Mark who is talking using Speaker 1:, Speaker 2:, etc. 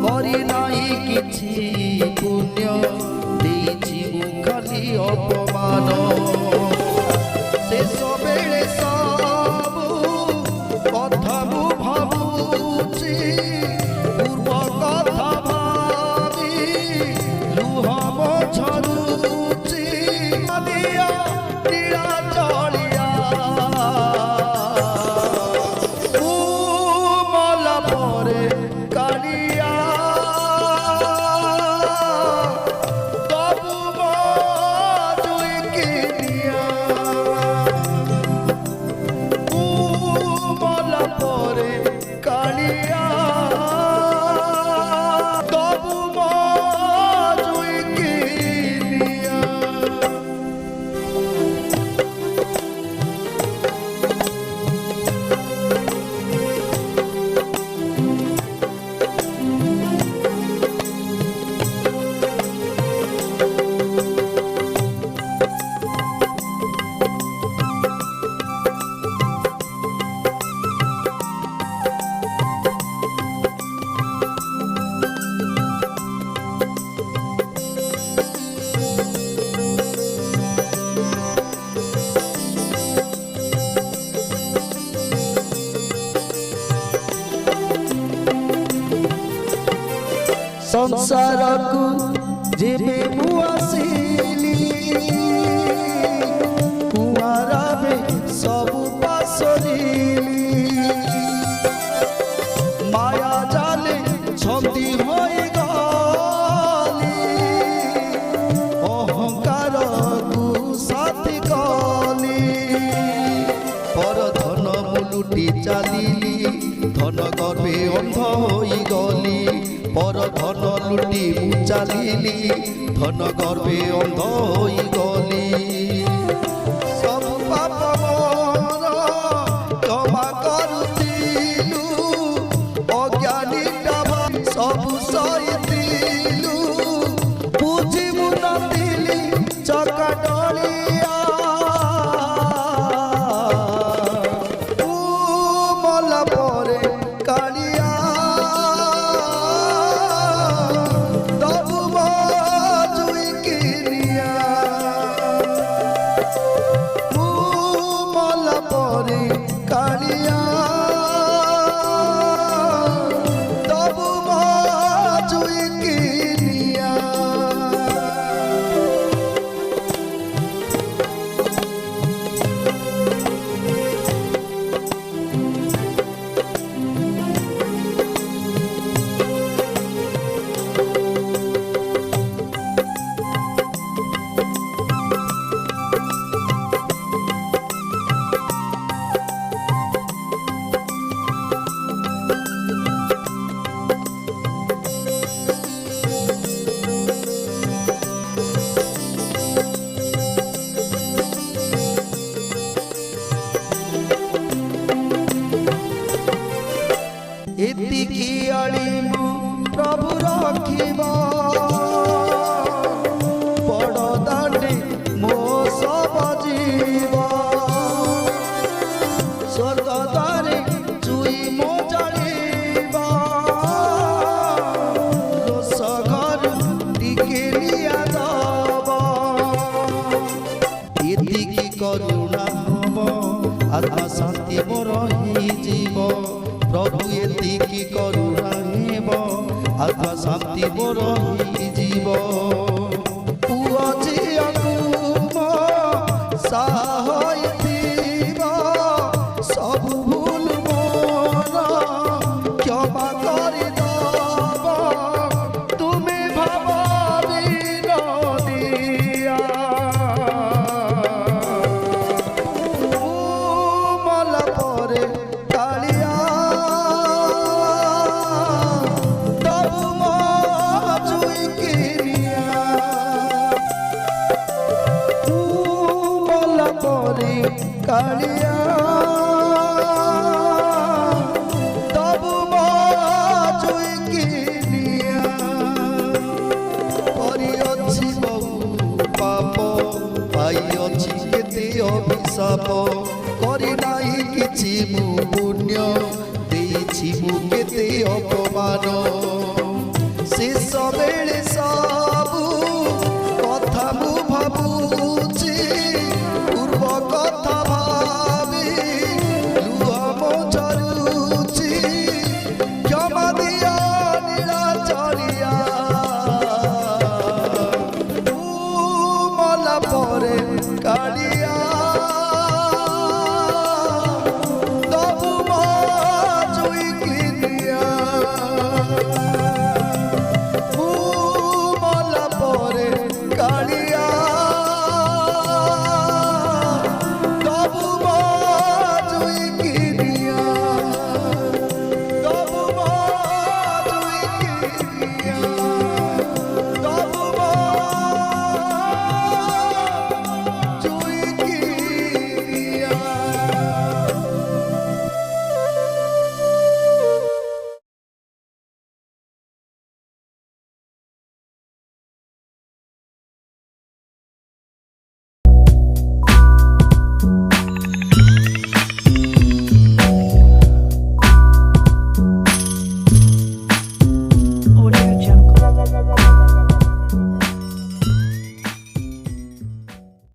Speaker 1: करी नाही किछि पुण्य देछि खाली अपमान शेष बेले सबु कथा मु भाबुछि पूर्व कथा भाबी लुह मो झरुछि दिया नीला चलिया मला परे कालिया तबु जुई किनिया मला परे कालिया तबु जुई किनिया। संसार को जेबे मुआसिली कुआराबे सबु पासरिली माया जाले छंदी होई गली अहंकार को साथी गली पर धन मुलुटी चालिली धन गर्भे अंध होई गली पर धन लुटी मु चालिली धन गर्भे अंध होई गली सब पाप मोर क्षमा करुथिलु अज्ञानी सब सहिथिलु बुझी मु नथिली चका डलिया मला परे कालिया कालिया तबु जुई किनिया। एतिकी आली मु प्रभु रखिबा बड़ दांडे मो सब जीवा स्वर्ग द्वारे चुई मो जालिबा रोष घर टिके लिया दबा एतिकी करुणा हम आत्मा शांति मोर ही जीव प्रभु एतिकी करुणा हेब आत्मा शांति मोर जीव पुआ झियाकु मो साहा होइथिबा सब भूल मोर କାଳିଆ ତବୁ ମୋ ଚୁଇକି ନିଆ କରିଅଛି ବହୁ ପାପ ପାଇଅଛି କେତେ ଅଭିଶାପ କରି ନାହିଁ କିଛି ମୁଁ ପୁଣ୍ୟ ଦେଇଛି ମୁଁ କେତେ ଅପମାନ ଶେଷ ବେଳେ